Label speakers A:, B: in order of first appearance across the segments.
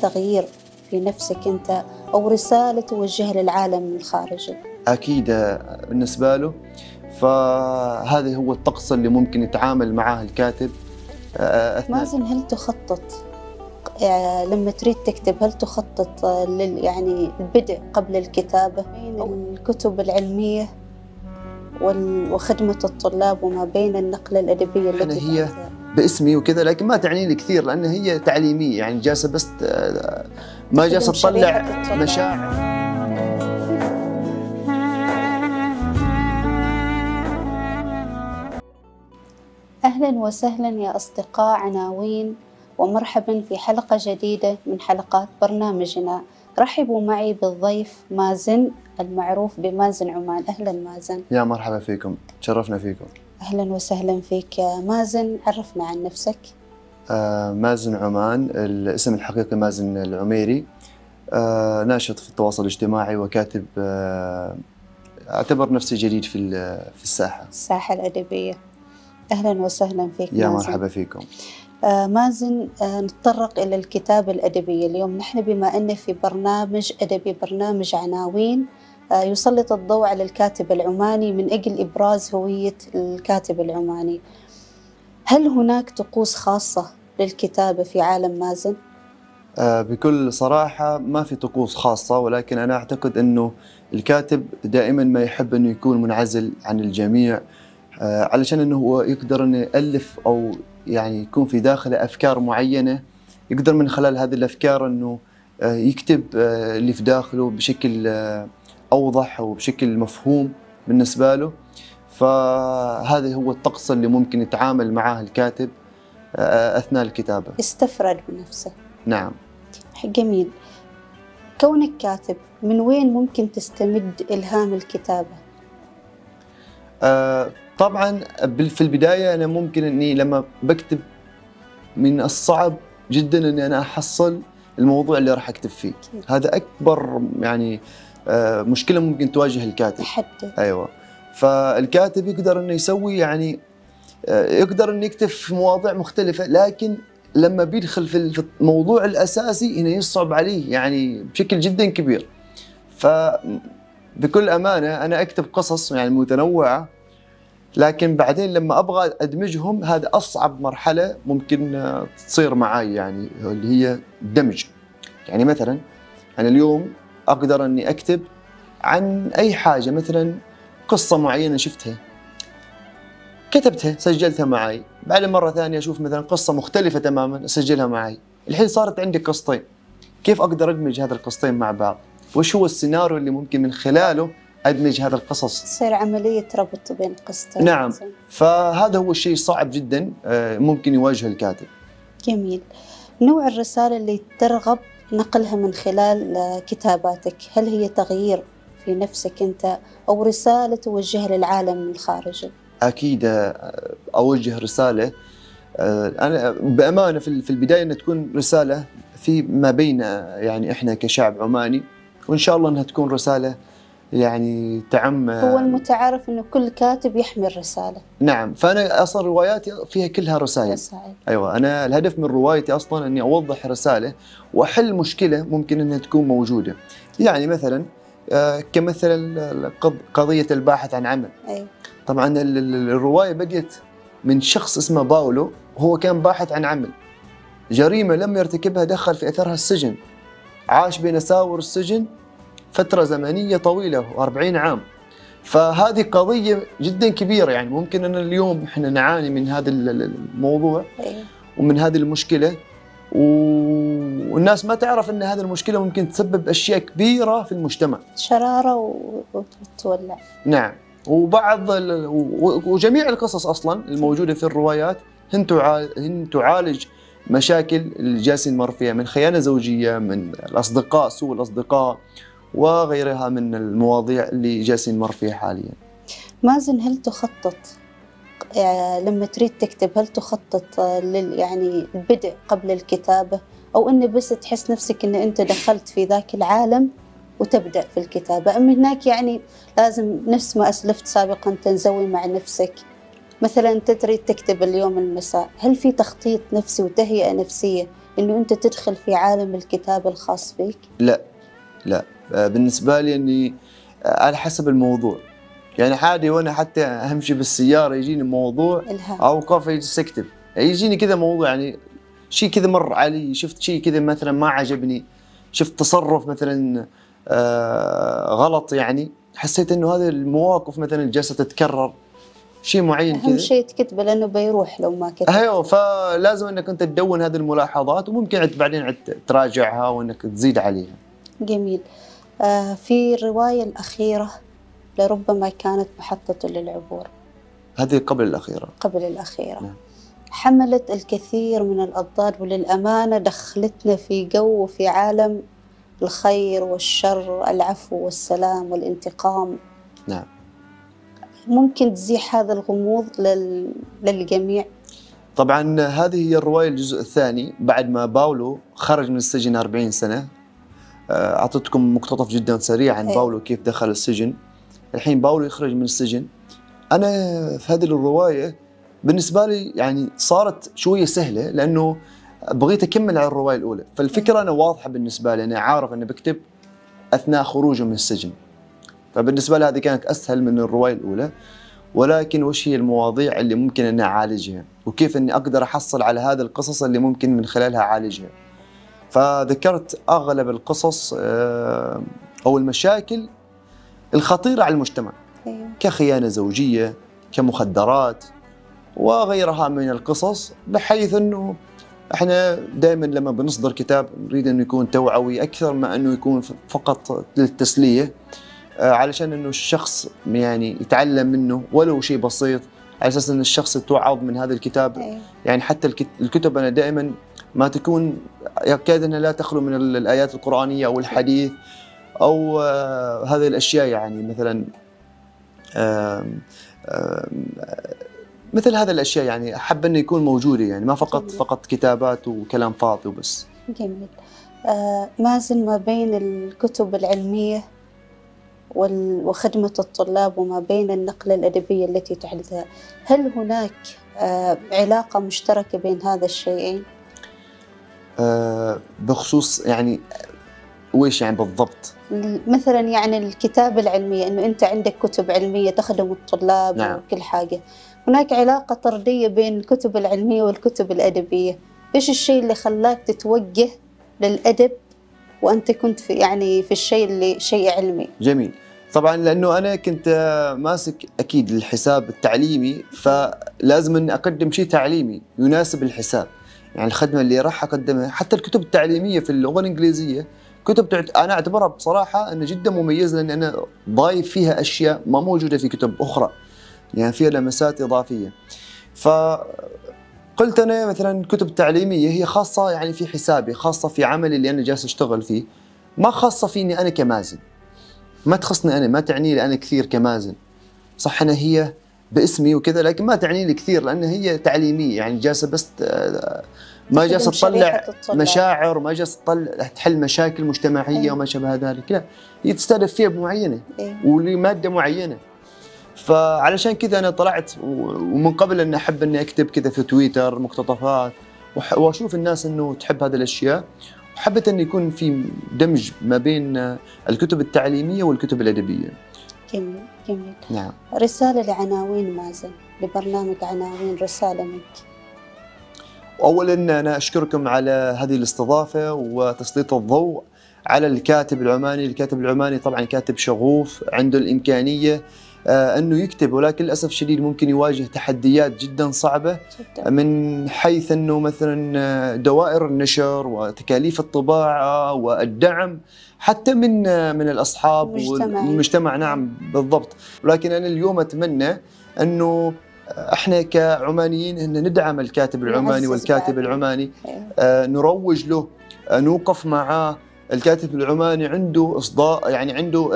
A: تغيير في نفسك أنت أو رسالة توجهها للعالم الخارجي؟
B: أكيد بالنسبة له، فهذا هو الطقس اللي ممكن يتعامل معه الكاتب أثناء.
A: مازن، هل تخطط لما تريد تكتب، هل تخطط يعني البدء قبل الكتابة بين الكتب العلمية وخدمة الطلاب وما بين النقلة الأدبية التي
B: هي باسمي وكذا، لكن ما تعني لي كثير لأن هي تعليمية، يعني جالسة بس ما جالسة تطلع مشاعر.
A: أهلا وسهلا يا أصدقاء عناوين، ومرحبا في حلقة جديدة من حلقات برنامجنا. رحبوا معي بالضيف مازن المعروف بمازن عمان. أهلا مازن.
B: يا مرحبا فيكم، تشرفنا فيكم.
A: أهلا وسهلا فيك يا مازن، عرفنا عن نفسك.
B: مازن عمان، الاسم الحقيقي مازن العميري. ناشط في التواصل الاجتماعي وكاتب. أعتبر نفسي جديد في
A: الساحة الأدبية. أهلا وسهلا فيك
B: يا
A: مازن.
B: مرحبا فيكم.
A: مازن، نتطرق إلى الكتابة الأدبية اليوم. نحن بما أن في برنامج أدبي، برنامج عناوين، يسلط الضوء على الكاتب العماني من أجل إبراز هوية الكاتب العماني. هل هناك طقوس خاصة للكتابة في عالم مازن؟
B: بكل صراحة ما في طقوس خاصة، ولكن أنا أعتقد أنه الكاتب دائما ما يحب أنه يكون منعزل عن الجميع، علشان أنه هو يقدر أنه يألف أو يعني يكون في داخله أفكار معينة، يقدر من خلال هذه الأفكار أنه يكتب اللي في داخله بشكل أوضح وبشكل مفهوم بالنسبة له. فهذا هو الطقس اللي ممكن يتعامل معه الكاتب أثناء الكتابة.
A: استفرد بنفسه.
B: نعم.
A: جميل. كونك كاتب، من وين ممكن تستمد إلهام الكتابة؟
B: طبعا في البداية أنا ممكن أني لما بكتب من الصعب جدا أني أنا أحصل الموضوع اللي راح أكتب فيه. هذا أكبر يعني مشكلة ممكن تواجه الكاتب.
A: تحدي.
B: أيوة. فالكاتب يقدر أنه يسوي يعني يقدر أنه يكتب في مواضيع مختلفة، لكن لما بيدخل في الموضوع الأساسي هنا يصعب عليه يعني بشكل جدا كبير. فبكل أمانة أنا أكتب قصص يعني متنوعة، لكن بعدين لما أبغى أدمجهم هذا أصعب مرحلة ممكن تصير معي، يعني اللي هي الدمج. يعني مثلا أنا اليوم أقدر أني أكتب عن أي حاجة، مثلا قصة معينة شفتها كتبتها سجلتها معي، بعد مرة ثانية أشوف مثلا قصة مختلفة تماما أسجلها معي. الحين صارت عندي قصتين، كيف أقدر أدمج هذه القصتين مع بعض؟ وش هو السيناريو اللي ممكن من خلاله أدمج هذا القصص؟
A: تصير عملية ربط بين قصتين.
B: نعم. فهذا هو الشيء صعب جدا ممكن يواجه الكاتب.
A: جميل. نوع الرسالة اللي ترغب نقلها من خلال كتاباتك، هل هي تغيير في نفسك أنت أو رسالة توجهها للعالم الخارجي؟
B: أكيد أوجه رسالة. أنا بأمانة في البداية أن تكون رسالة في ما بين يعني إحنا كشعب عماني، وإن شاء الله أنها تكون رسالة يعني تعم.
A: هو المتعارف أنه كل كاتب يحمل رسالة.
B: نعم. فأنا أصلا رواياتي فيها كلها رسائل. أيوة. أنا الهدف من روايتي أصلا أني أوضح رسالة وأحل مشكلة ممكن أنها تكون موجودة. يعني مثلا كمثل قضية الباحث عن عمل.
A: أيوة.
B: طبعا الرواية بدأت من شخص اسمه باولو، هو كان باحث عن عمل، جريمة لم يرتكبها دخل في أثرها السجن، عاش بين ساور السجن فترة زمنية طويلة 40 عام. فهذه قضية جدا كبيرة، يعني ممكن أن اليوم إحنا نعاني من هذا الموضوع ومن هذه المشكلة، والناس ما تعرف أن هذه المشكلة ممكن تسبب أشياء كبيرة في المجتمع،
A: شرارة وتولع.
B: نعم. وجميع القصص أصلا الموجودة في الروايات هن تعالج مشاكل اللي جالسين نمر فيها، من خيانة زوجية، من الأصدقاء، سوء الأصدقاء، وغيرها من المواضيع اللي جالسين نمر فيها حاليا.
A: مازن، هل تخطط لما تريد تكتب، هل تخطط يعني البدء قبل الكتابة، أو إن بس تحس نفسك إن أنت دخلت في ذاك العالم وتبدأ في الكتابة، أم هناك يعني لازم نفس ما أسلفت سابقا تنزوي مع نفسك؟ مثلا أنت تريد تكتب اليوم المساء، هل في تخطيط نفسي وتهيئة نفسية إنه أنت تدخل في عالم الكتاب الخاص فيك؟
B: لا لا، بالنسبة لي أني على حسب الموضوع. يعني عادي وأنا حتى أمشي بالسيارة يجيني موضوع
A: إلهام.
B: أو كافي يجلس أكتب، يجيني كذا موضوع، يعني شيء كذا مر علي، شفت شيء كذا مثلا ما عجبني، شفت تصرف مثلا غلط، يعني حسيت انه هذه المواقف مثلا جالسه تتكرر شيء معين كذا.
A: أهم شيء تكتبه لأنه بيروح لو ما كتبت.
B: ايوه، فلازم انك انت تدون هذه الملاحظات، وممكن بعدين تراجعها وانك تزيد عليها.
A: جميل. في الرواية الأخيرة لربما كانت محطة للعبور.
B: هذه قبل الأخيرة.
A: قبل الأخيرة.
B: نعم.
A: حملت الكثير من الأضداد، وللأمانة دخلتنا في جو وفي عالم الخير والشر، العفو والسلام والانتقام.
B: نعم.
A: ممكن تزيح هذا الغموض للجميع؟
B: طبعا هذه هي الرواية الجزء الثاني بعد ما باولو خرج من السجن 40 سنة. أعطيتكم مقتطف جدا سريع عن باولو كيف دخل السجن. الحين باولو يخرج من السجن. أنا في هذه الرواية بالنسبة لي يعني صارت شوية سهلة، لأنه بغيت أكمل على الرواية الأولى، فالفكرة أنا واضحة بالنسبة لي، أنا عارف أني بكتب أثناء خروجه من السجن، فبالنسبة لي هذه كانت أسهل من الرواية الأولى. ولكن وش هي المواضيع اللي ممكن أني أعالجها، وكيف أني أقدر أحصل على هذه القصص اللي ممكن من خلالها أعالجها. فذكرت أغلب القصص أو المشاكل الخطيرة على المجتمع، كخيانة زوجية، كمخدرات، وغيرها من القصص، بحيث أنه احنا دائما لما بنصدر كتاب نريد انه يكون توعوي اكثر ما انه يكون فقط للتسليه، علشان انه الشخص يعني يتعلم منه ولو شيء بسيط، على اساس ان الشخص يتوعظ من هذا الكتاب. يعني حتى الكتب انا دائما ما تكون يكاد انها لا تخلو من الايات القرانيه او الحديث او هذه الاشياء، يعني مثلا مثل هذه الأشياء، يعني أحب أنه يكون موجودة، يعني ما فقط كتابات وكلام فاضي وبس.
A: جميل. مازن، ما بين الكتب العلمية وخدمة الطلاب وما بين النقلة الأدبية التي تحدثها، هل هناك علاقة مشتركة بين هذا الشيئين؟
B: بخصوص يعني ويش يعني بالضبط؟
A: مثلا يعني الكتابة العلمية، أنه أنت عندك كتب علمية تخدم الطلاب. نعم. وكل حاجة، هناك علاقة طردية بين الكتب العلمية والكتب الأدبية. إيش الشيء اللي خلاك تتوجه للأدب وأنت كنت في الشيء اللي شيء علمي؟
B: جميل. طبعا لأنه أنا كنت ماسك أكيد الحساب التعليمي، فلازم أن أقدم شيء تعليمي يناسب الحساب. يعني الخدمة اللي راح أقدمها، حتى الكتب التعليمية في اللغة الإنجليزية كتب أنا أعتبرها بصراحة أنه جدا مميزة، لأن أنا ضايف فيها أشياء ما موجودة في كتب أخرى، يعني فيها لمسات إضافية. فقلت أنا مثلا الكتب التعليمية هي خاصة يعني في حسابي، خاصة في عملي اللي أنا جالس أشتغل فيه، ما خاصة فيني أنا كمازن، ما تخصني أنا، ما تعني لي أنا كثير كمازن. صح أنا هي باسمي وكذا، لكن ما تعني لي كثير، لأن هي تعليمية، يعني جالسة بس ما جالسة تطلع مشاعر، وما جالسة تحل مشاكل مجتمعية وما شابه ذلك، لا، هي تستهدف فئة معينة ولمادة معينة. فعلشان كذا أنا طلعت، ومن قبل أن أحب أني أكتب كذا في تويتر مقتطفات، وأشوف الناس أنه تحب هذه الأشياء، وحبيت أن يكون في دمج ما بين الكتب التعليمية والكتب الأدبية.
A: جميل جميل.
B: نعم.
A: رسالة لعناوين مازن، لبرنامج عناوين، رسالة منك.
B: أولا أنا أشكركم على هذه الاستضافة وتسليط الضوء على الكاتب العماني. الكاتب العماني طبعا كاتب شغوف، عنده الإمكانية أنه يكتب، ولكن للأسف الشديد ممكن يواجه تحديات جدا صعبة جداً، من حيث أنه مثلا دوائر النشر وتكاليف الطباعة والدعم حتى من الأصحاب والمجتمع. نعم بالضبط. ولكن أنا اليوم أتمنى أنه احنا كعمانيين ان ندعم الكاتب العماني والكاتب العماني، نروج له، نوقف معاه. الكاتب العماني عنده إصداء، يعني عنده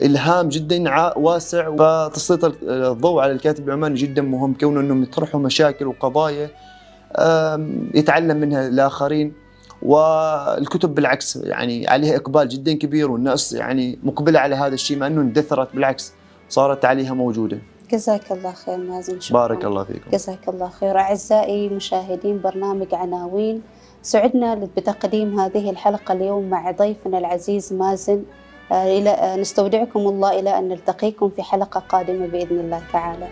B: إلهام جدا واسع، فتسليط الضوء على الكاتب العماني جدا مهم، كونه انهم يطرحوا مشاكل وقضايا يتعلم منها الآخرين. والكتب بالعكس يعني عليها إقبال جدا كبير، والناس يعني مقبلة على هذا الشيء، مع أنه اندثرت بالعكس صارت عليها موجودة.
A: جزاك الله خير مازن، شكرا.
B: بارك الله فيكم.
A: جزاك الله خير. أعزائي مشاهدين برنامج عناوين، سعدنا بتقديم هذه الحلقة اليوم مع ضيفنا العزيز مازن. نستودعكم الله إلى أن نلتقيكم في حلقة قادمة بإذن الله تعالى.